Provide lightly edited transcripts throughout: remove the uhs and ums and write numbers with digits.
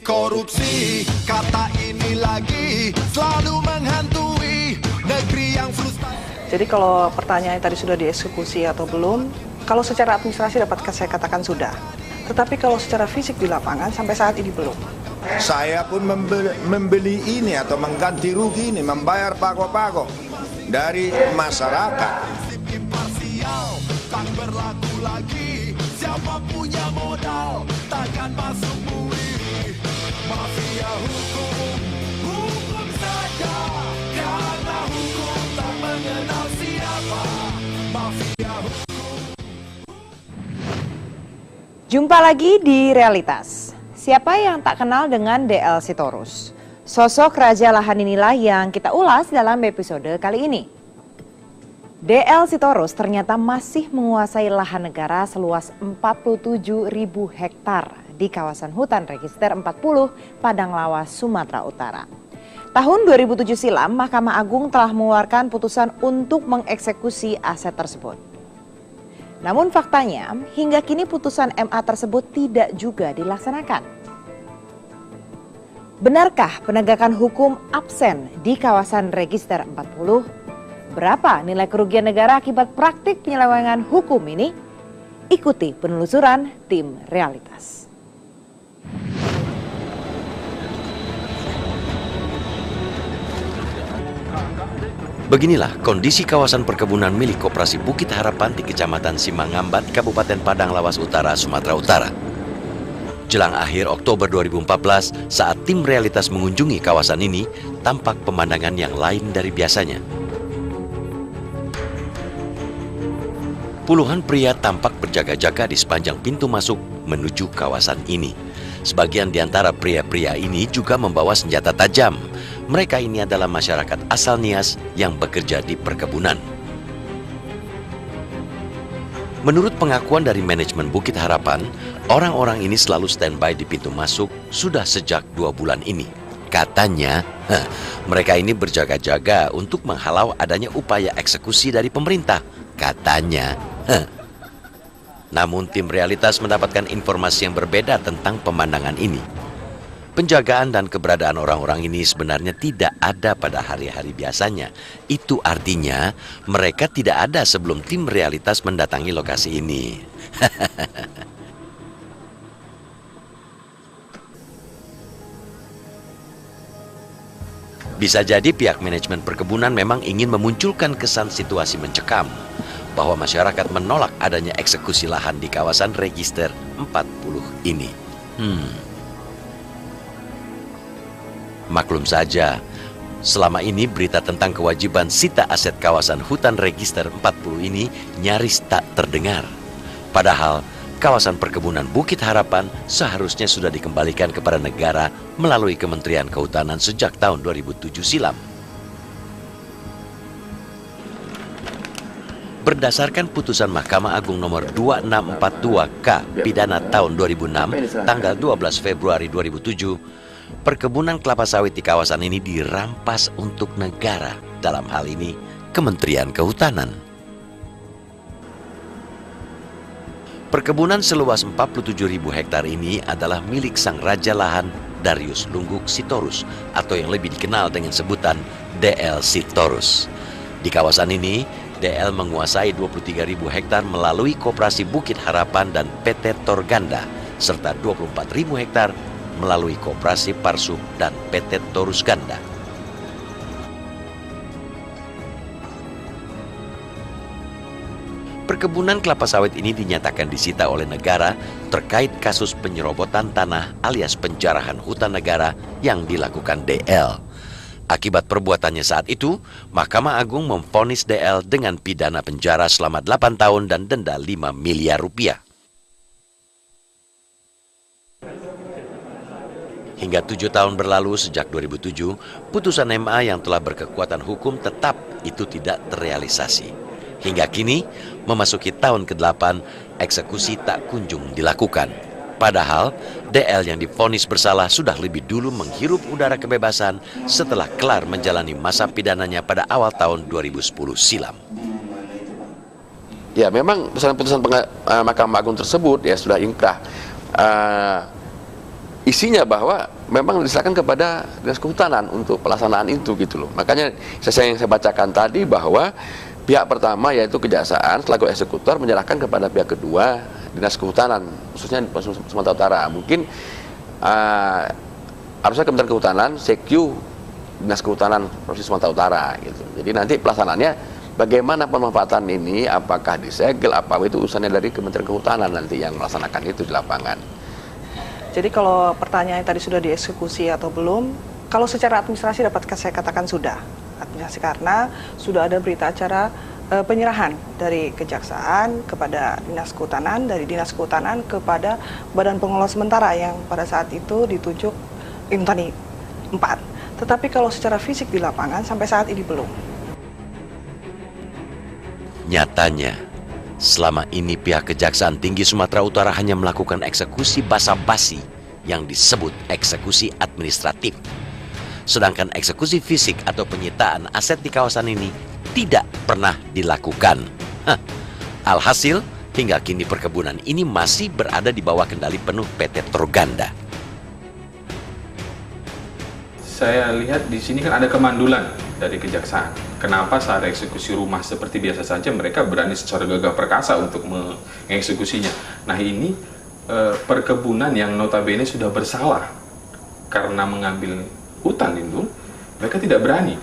korupsi, kata ini lagi selalu menghantui negeri yang frustasi. Jadi kalau pertanyaannya tadi sudah dieksekusi atau belum, kalau secara administrasi dapat saya katakan sudah. Tetapi kalau secara fisik di lapangan sampai saat ini belum. Saya pun membeli ini atau mengganti rugi ini, membayar pagok-pagok dari masyarakat. Tak berlaku lagi, siapa punya modal takkan masuk bui. Mafia hukum, hukum saja, karena hukum tak mengenal siapa. Mafia hukum. Jumpa lagi di Realitas. Siapa yang tak kenal dengan DL Sitorus? Sosok raja lahan inilah yang kita ulas dalam episode kali ini. DL Sitorus ternyata masih menguasai lahan negara seluas 47.000 hektar di kawasan hutan register 40 Padang Lawas, Sumatera Utara. Tahun 2007 silam, Mahkamah Agung telah mengeluarkan putusan untuk mengeksekusi aset tersebut. Namun faktanya, hingga kini putusan MA tersebut tidak juga dilaksanakan. Benarkah penegakan hukum absen di kawasan register 40? Berapa nilai kerugian negara akibat praktik penyelewengan hukum ini? Ikuti penelusuran tim Realitas. Beginilah kondisi kawasan perkebunan milik Koperasi Bukit Harapan di Kecamatan Simangambat, Kabupaten Padang Lawas Utara, Sumatera Utara. Jelang akhir Oktober 2014, saat tim Realitas mengunjungi kawasan ini, tampak pemandangan yang lain dari biasanya. Puluhan pria tampak berjaga-jaga di sepanjang pintu masuk menuju kawasan ini. Sebagian di antara pria-pria ini juga membawa senjata tajam. Mereka ini adalah masyarakat asal Nias yang bekerja di perkebunan. Menurut pengakuan dari manajemen Bukit Harapan, orang-orang ini selalu standby di pintu masuk sudah sejak 2 bulan ini. Katanya, mereka ini berjaga-jaga untuk menghalau adanya upaya eksekusi dari pemerintah. Katanya, namun tim Realitas mendapatkan informasi yang berbeda tentang pemandangan ini. Penjagaan dan keberadaan orang-orang ini sebenarnya tidak ada pada hari-hari biasanya. Itu artinya mereka tidak ada sebelum tim Realitas mendatangi lokasi ini. Bisa jadi pihak manajemen perkebunan memang ingin memunculkan kesan situasi mencekam, bahwa masyarakat menolak adanya eksekusi lahan di kawasan register 40 ini. Maklum saja, selama ini berita tentang kewajiban sita aset kawasan hutan register 40 ini nyaris tak terdengar. Padahal kawasan perkebunan Bukit Harapan seharusnya sudah dikembalikan kepada negara melalui Kementerian Kehutanan sejak tahun 2007 silam. Berdasarkan putusan Mahkamah Agung nomor 2642K pidana tahun 2006 tanggal 12 Februari 2007, perkebunan kelapa sawit di kawasan ini dirampas untuk negara, dalam hal ini Kementerian Kehutanan. Perkebunan seluas 47.000 hektar ini adalah milik sang raja lahan Darius Lungguk Sitorus atau yang lebih dikenal dengan sebutan DL Sitorus. Di kawasan ini, DL menguasai 23.000 hektar melalui Koperasi Bukit Harapan dan PT Torganda, serta 24.000 hektar melalui Koperasi Parsub dan PT Torus Ganda. Perkebunan kelapa sawit ini dinyatakan disita oleh negara terkait kasus penyerobotan tanah alias penjarahan hutan negara yang dilakukan DL. Akibat perbuatannya saat itu, Mahkamah Agung memvonis DL dengan pidana penjara selama 8 tahun dan denda 5 miliar rupiah. Hingga 7 tahun berlalu sejak 2007, putusan MA yang telah berkekuatan hukum tetap itu tidak terrealisasi. Hingga kini, memasuki tahun ke-8, eksekusi tak kunjung dilakukan. Padahal, DL yang divonis bersalah sudah lebih dulu menghirup udara kebebasan setelah kelar menjalani masa pidananya pada awal tahun 2010 silam. Ya, memang putusan-putusan Mahkamah Agung tersebut ya sudah inkrah. isinya bahwa memang diserahkan kepada Dinas Kehutanan untuk pelaksanaan itu gitu loh. Makanya yang saya bacakan tadi bahwa pihak pertama yaitu Kejaksaan selaku eksekutor menyerahkan kepada pihak kedua Dinas Kehutanan, khususnya Sumatera Utara. Mungkin harusnya Kementerian Kehutanan, Sekyu Dinas Kehutanan Provinsi Sumatera Utara gitu. Jadi nanti pelaksanaannya bagaimana pemanfaatan ini, apakah disegel, apa itu urusannya dari Kementerian Kehutanan nanti yang melaksanakan itu di lapangan. Jadi kalau pertanyaan tadi sudah dieksekusi atau belum, kalau secara administrasi dapat saya katakan sudah. Administrasi karena sudah ada berita acara penyerahan dari Kejaksaan kepada Dinas Kehutanan, dari Dinas Kehutanan kepada Badan Pengelola Sementara yang pada saat itu ditunjuk Intani 4. Tetapi kalau secara fisik di lapangan sampai saat ini belum. Nyatanya, selama ini pihak Kejaksaan Tinggi Sumatera Utara hanya melakukan eksekusi basa-basi yang disebut eksekusi administratif. Sedangkan eksekusi fisik atau penyitaan aset di kawasan ini tidak pernah dilakukan. Alhasil, hingga kini perkebunan ini masih berada di bawah kendali penuh PT Torganda. Saya lihat di sini kan ada kemandulan dari Kejaksaan. Kenapa saat eksekusi rumah seperti biasa saja mereka berani secara gagah perkasa untuk mengeksekusinya. Nah ini perkebunan yang notabene sudah bersalah karena mengambil hutan lindung, mereka tidak berani.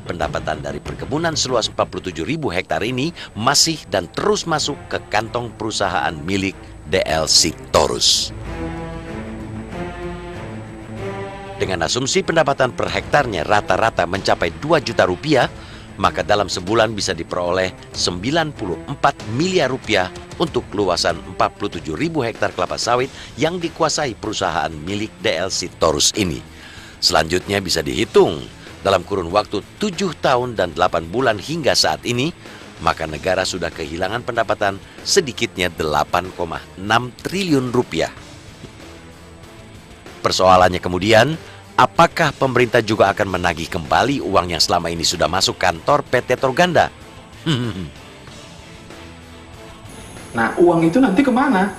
Pendapatan dari perkebunan seluas 47.000 hektar ini masih dan terus masuk ke kantong perusahaan milik DL Sitorus. Dengan asumsi pendapatan per hektarnya rata-rata mencapai 2 juta rupiah, maka dalam sebulan bisa diperoleh 94 miliar rupiah untuk luasan 47.000 hektar kelapa sawit yang dikuasai perusahaan milik DL Sitorus ini. Selanjutnya bisa dihitung dalam kurun waktu 7 tahun dan 8 bulan hingga saat ini, maka negara sudah kehilangan pendapatan sedikitnya 8,6 triliun rupiah. Persoalannya kemudian, apakah pemerintah juga akan menagih kembali uang yang selama ini sudah masuk kantor PT Torganda? Nah, uang itu nanti kemana?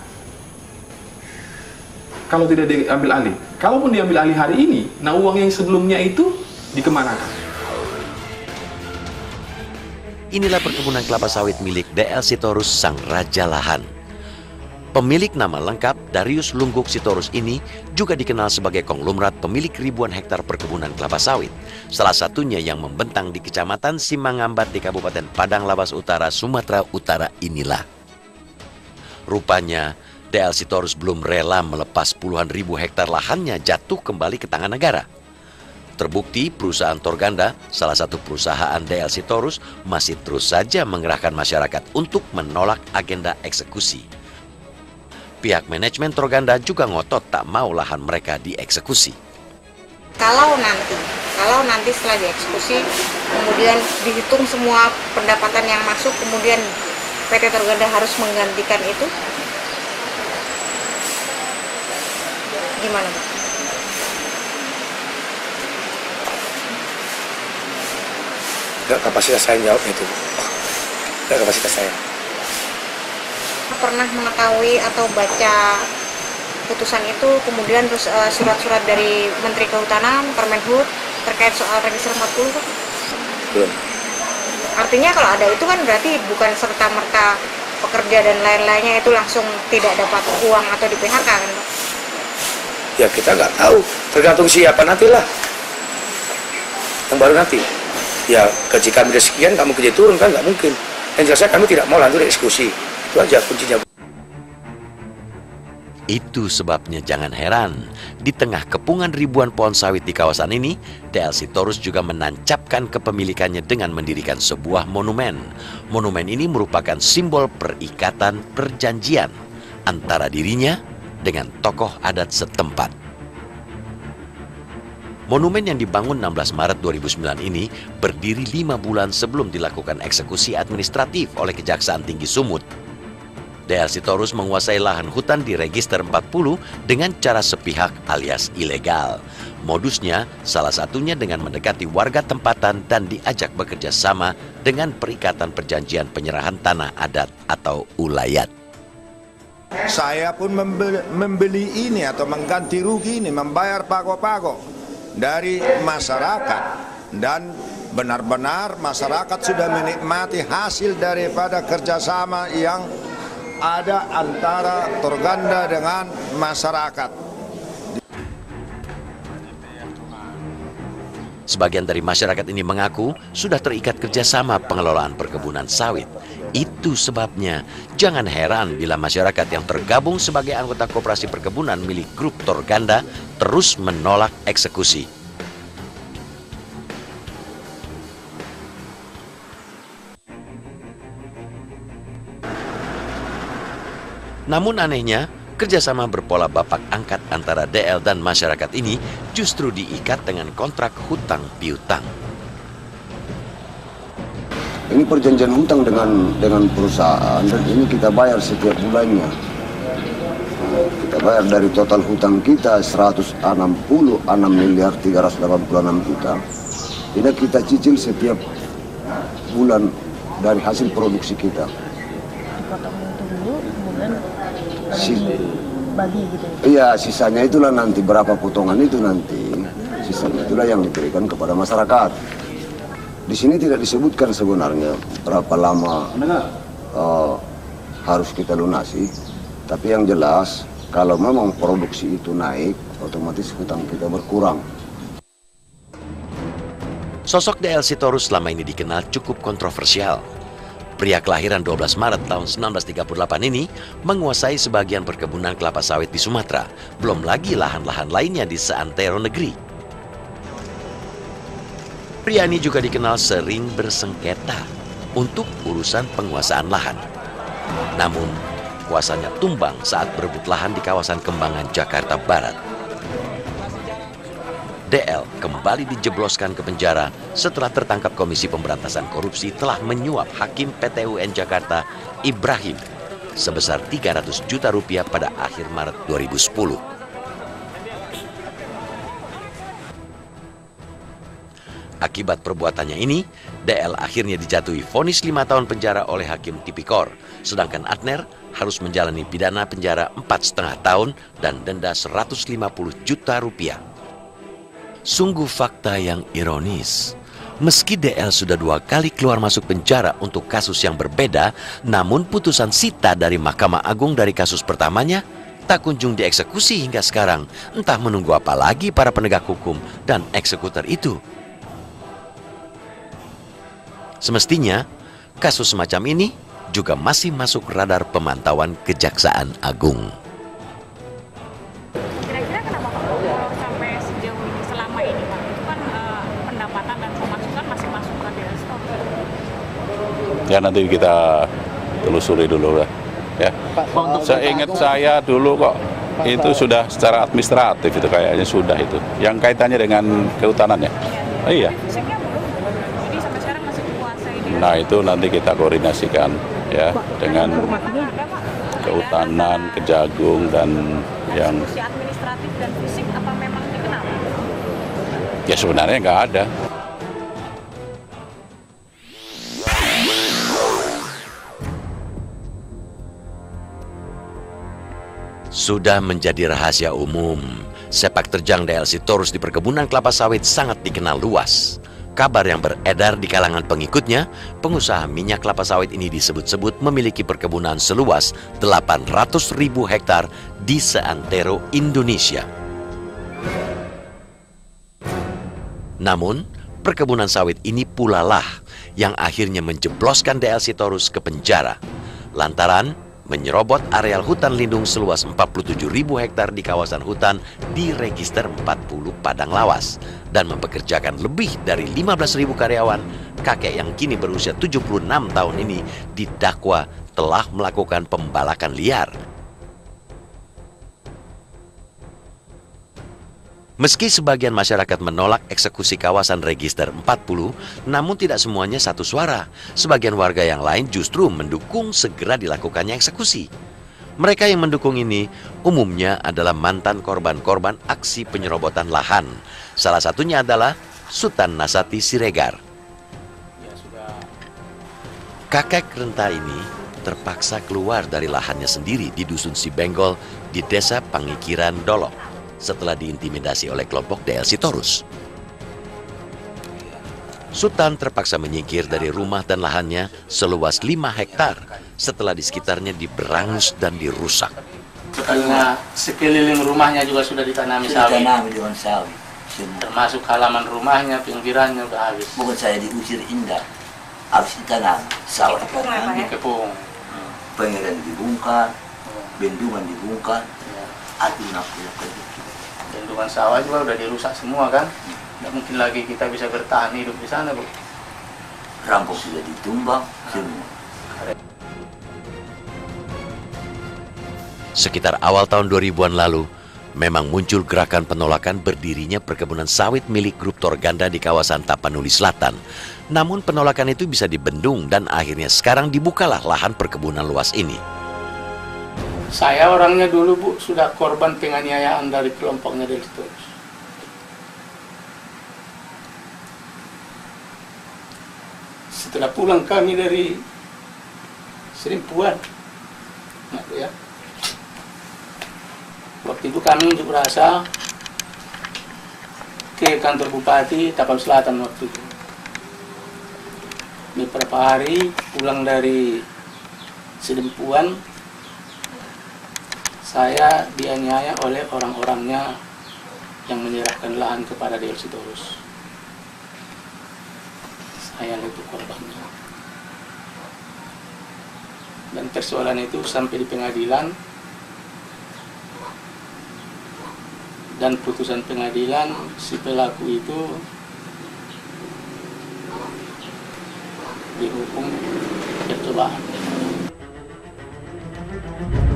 Kalau tidak diambil alih. Kalaupun diambil alih hari ini, nah uang yang sebelumnya itu dikemanakan? Inilah perkebunan kelapa sawit milik DL Sitorus sang raja lahan. Pemilik nama lengkap Darius Lungguk Sitorus ini juga dikenal sebagai konglomerat pemilik ribuan hektar perkebunan kelapa sawit. Salah satunya yang membentang di Kecamatan Simangambat di Kabupaten Padang Lawas Utara, Sumatera Utara inilah. Rupanya DL Sitorus belum rela melepas puluhan ribu hektar lahannya jatuh kembali ke tangan negara. Terbukti perusahaan Torganda, salah satu perusahaan DL Sitorus, masih terus saja mengerahkan masyarakat untuk menolak agenda eksekusi. Pihak manajemen Torganda juga ngotot tak mau lahan mereka dieksekusi. Kalau nanti setelah dieksekusi, kemudian dihitung semua pendapatan yang masuk, kemudian PT Torganda harus menggantikan itu, gimana Pak? Gak kapasitas saya jawab itu. Gak kapasitas saya. Pernah mengetahui atau baca putusan itu, kemudian terus surat-surat dari Menteri Kehutanan, Permenhub terkait soal register 40 Pak? Belum. Artinya kalau ada itu kan berarti bukan serta-merta pekerja dan lain-lainnya itu langsung tidak dapat uang atau di PHK kan Pak? Ya kita nggak tahu, tergantung siapa nantilah. Yang baru nanti. Ya gaji kami dari sekian, kamu kerja turun kan nggak mungkin. Yang jelasnya kami tidak mau lanjut eksekusi. Itu aja kuncinya. Itu sebabnya jangan heran, di tengah kepungan ribuan pohon sawit di kawasan ini, DL Sitorus juga menancapkan kepemilikannya dengan mendirikan sebuah monumen. Monumen ini merupakan simbol perikatan perjanjian antara dirinya dengan tokoh adat setempat. Monumen yang dibangun 16 Maret 2009 ini berdiri 5 bulan sebelum dilakukan eksekusi administratif oleh Kejaksaan Tinggi Sumut. DL Sitorus menguasai lahan hutan di Register 40 dengan cara sepihak alias ilegal. Modusnya salah satunya dengan mendekati warga tempatan dan diajak bekerja sama dengan dengan perikatan perjanjian penyerahan tanah adat atau ulayat. Saya pun membeli ini atau mengganti rugi ini, membayar pokok-pokok dari masyarakat, dan benar-benar masyarakat sudah menikmati hasil daripada kerjasama yang ada antara Torganda dengan masyarakat. Sebagian dari masyarakat ini mengaku sudah terikat kerjasama pengelolaan perkebunan sawit. Itu sebabnya jangan heran bila masyarakat yang tergabung sebagai anggota koperasi perkebunan milik grup Torganda terus menolak eksekusi. Namun anehnya, kerjasama berpola bapak angkat antara DL dan masyarakat ini justru diikat dengan kontrak hutang piutang. Ini perjanjian hutang dengan perusahaan, dan ini kita bayar setiap bulannya. Kita bayar dari total hutang kita 166.386 juta. Tidak kita cicil setiap bulan dari hasil produksi kita. Dipotong itu dulu, kemudian bagi gitu. Iya, sisanya itulah nanti berapa potongan itu nanti. Sisanya itulah yang diberikan kepada masyarakat. Di sini tidak disebutkan sebenarnya berapa lama harus kita lunasi. Tapi yang jelas, kalau memang produksi itu naik, otomatis hutang kita berkurang. Sosok DL Sitorus selama ini dikenal cukup kontroversial. Pria kelahiran 12 Maret tahun 1938 ini menguasai sebagian perkebunan kelapa sawit di Sumatera, belum lagi lahan-lahan lainnya di seantero negeri. Pria ini juga dikenal sering bersengketa untuk urusan penguasaan lahan. Namun, kuasanya tumbang saat berebut lahan di kawasan Kembangan, Jakarta Barat. DL kembali dijebloskan ke penjara setelah tertangkap Komisi Pemberantasan Korupsi telah menyuap Hakim PT UN Jakarta Ibrahim sebesar 300 juta rupiah pada akhir Maret 2010. Akibat perbuatannya ini, DL akhirnya dijatuhi vonis 5 tahun penjara oleh Hakim Tipikor, sedangkan Adner harus menjalani pidana penjara 4,5 tahun dan denda 150 juta rupiah. Sungguh fakta yang ironis. Meski DL sudah 2 kali keluar masuk penjara untuk kasus yang berbeda, namun putusan sita dari Mahkamah Agung dari kasus pertamanya tak kunjung dieksekusi hingga sekarang. Entah menunggu apa lagi para penegak hukum dan eksekutor itu. Semestinya, kasus semacam ini juga masih masuk radar pemantauan Kejaksaan Agung. Kira-kira kenapa Pak kalau sampai sejauh ini selama ini Pak itu kan pendapatan dan pemasukan masih masuk ke DL Sitorus? Ya nanti kita telusuri dulu lah. Ya. Seingat saya dulu kok itu sudah secara administratif itu kayaknya sudah itu. Yang kaitannya dengan kehutanannya. Iya. Nah itu nanti kita koordinasikan ya dengan kehutanan, kejagung dan yang administratif dan fisik apa memang dikenal? Ya sebenarnya nggak ada. Sudah menjadi rahasia umum, sepak terjang DL Sitorus di perkebunan kelapa sawit sangat dikenal luas. Kabar yang beredar di kalangan pengikutnya, pengusaha minyak kelapa sawit ini disebut-sebut memiliki perkebunan seluas 800.000 hektar di seantero Indonesia. Namun, perkebunan sawit ini pula lah yang akhirnya menjebloskan DL Sitorus ke penjara, lantaran menyerobot areal hutan lindung seluas 47.000 hektar di kawasan hutan di Register 40 Padang Lawas dan mempekerjakan lebih dari 15.000 karyawan. Kakek yang kini berusia 76 tahun ini didakwa telah melakukan pembalakan liar. Meski sebagian masyarakat menolak eksekusi kawasan Register 40, namun tidak semuanya satu suara. Sebagian warga yang lain justru mendukung segera dilakukannya eksekusi. Mereka yang mendukung ini umumnya adalah mantan korban-korban aksi penyerobotan lahan. Salah satunya adalah Sutan Nasati Siregar. Kakek renta ini terpaksa keluar dari lahannya sendiri di Dusun Sibenggol di Desa Pangikiran Dolok setelah diintimidasi oleh kelompok DL Sitorus. Sultan terpaksa menyingkir dari rumah dan lahannya seluas 5 hektar setelah di sekitarnya diberangus dan dirusak. Karena sekeliling rumahnya juga sudah ditanami sawit. Ditanami dengan sawit. Termasuk halaman rumahnya, pinggirannya udah habis. Bukan saya diusir indah, habis ditanam sawit. Dikepung. Pengeran dibongkar, bendungan dibongkar, aduh nampil kerja. Bendungan sawah juga udah dirusak semua kan? Tidak mungkin lagi kita bisa bertahan hidup di sana, Bu. Rampok sudah ditumbang semua. Sekitar awal tahun 2000-an lalu, memang muncul gerakan penolakan berdirinya perkebunan sawit milik grup Torganda di kawasan Tapanuli Selatan. Namun penolakan itu bisa dibendung dan akhirnya sekarang dibukalah lahan perkebunan luas ini. Saya orangnya dulu, Bu, sudah korban penganiayaan dari kelompoknya DL Sitorus. Setelah pulang kami dari Serimpuan, ya, waktu itu kami unjuk rasa ke kantor Bupati Tapanuli Selatan waktu itu. Beberapa hari pulang dari Serimpuan, saya dianiaya oleh orang-orangnya yang menyerahkan lahan kepada DL Sitorus. Saya itu korbannya. Dan persoalan itu sampai di pengadilan, dan putusan pengadilan si pelaku itu dihukum percobaan.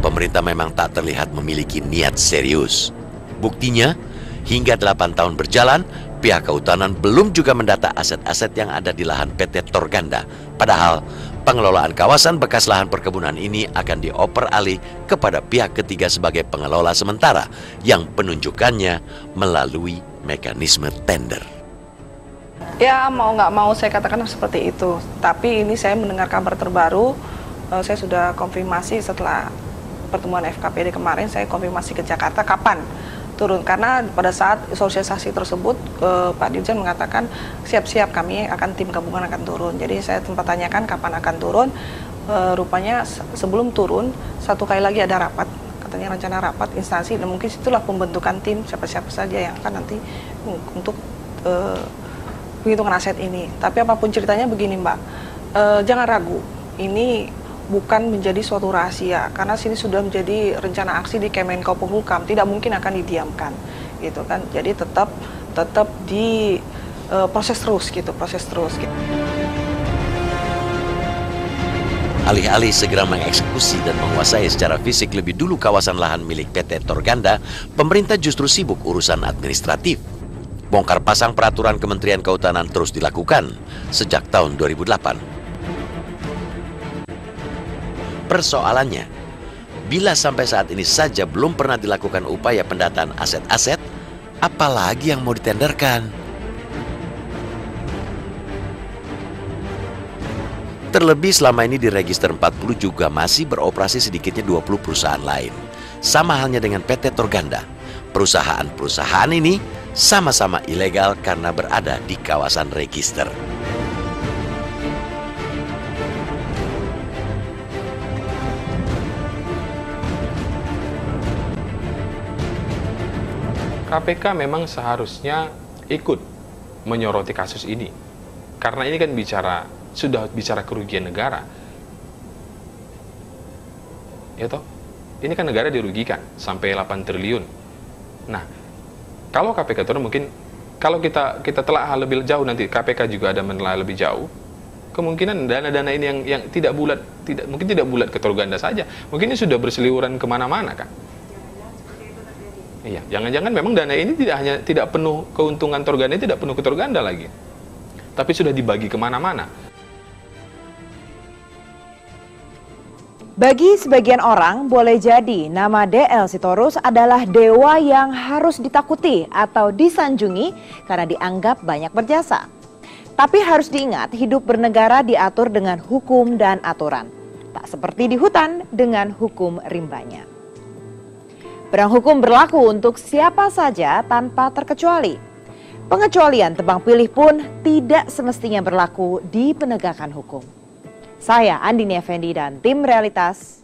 Pemerintah memang tak terlihat memiliki niat serius. Buktinya, hingga 8 tahun berjalan, pihak kehutanan belum juga mendata aset-aset yang ada di lahan PT Torganda. Padahal, pengelolaan kawasan bekas lahan perkebunan ini akan dioper alih kepada pihak ketiga sebagai pengelola sementara yang penunjukannya melalui mekanisme tender. Ya mau nggak mau saya katakan seperti itu. Tapi ini saya mendengar kabar terbaru, saya sudah konfirmasi setelah pertemuan FKPD kemarin, saya konfirmasi ke Jakarta kapan turun, karena pada saat sosialisasi tersebut Pak Dirjen mengatakan siap-siap kami akan tim gabungan akan turun. Jadi saya sempat tanyakan kapan akan turun, rupanya sebelum turun 1 kali lagi ada rapat, katanya rencana rapat instansi, dan mungkin situlah pembentukan tim siapa-siapa saja yang akan nanti untuk penghitungan aset ini. Tapi apapun ceritanya begini Mbak, jangan ragu, ini bukan menjadi suatu rahasia, karena sini sudah menjadi rencana aksi di Kemenko Polhukam, tidak mungkin akan didiamkan, gitu kan. Jadi tetap di proses terus. Alih-alih segera mengeksekusi dan menguasai secara fisik lebih dulu kawasan lahan milik PT Torganda, pemerintah justru sibuk urusan administratif. Bongkar pasang peraturan Kementerian Kehutanan terus dilakukan sejak tahun 2008. Persoalannya, bila sampai saat ini saja belum pernah dilakukan upaya pendataan aset-aset, apalagi yang mau ditenderkan? Terlebih selama ini di Register 40 juga masih beroperasi sedikitnya 20 perusahaan lain. Sama halnya dengan PT Torganda. Perusahaan-perusahaan ini sama-sama ilegal karena berada di kawasan register. KPK memang seharusnya ikut menyoroti kasus ini, karena ini kan sudah bicara kerugian negara, ya toh? Ini kan negara dirugikan sampai 8 triliun. Nah, kalau KPK turun, mungkin kalau kita telah lebih jauh nanti, KPK juga ada menelaah lebih jauh, kemungkinan dana-dana ini yang mungkin tidak bulat ke Torganda saja, mungkin ini sudah berseliweran kemana-mana kan? Iya, jangan-jangan memang dana ini tidak penuh keuntungan Torganda, tidak penuh ke Torganda lagi, tapi sudah dibagi kemana-mana. Bagi sebagian orang, boleh jadi nama DL Sitorus adalah dewa yang harus ditakuti atau disanjungi karena dianggap banyak berjasa. Tapi harus diingat, hidup bernegara diatur dengan hukum dan aturan. Tak seperti di hutan dengan hukum rimbanya. Perang hukum berlaku untuk siapa saja tanpa terkecuali. Pengecualian tebang pilih pun tidak semestinya berlaku di penegakan hukum. Saya Andini Effendi dan tim Realitas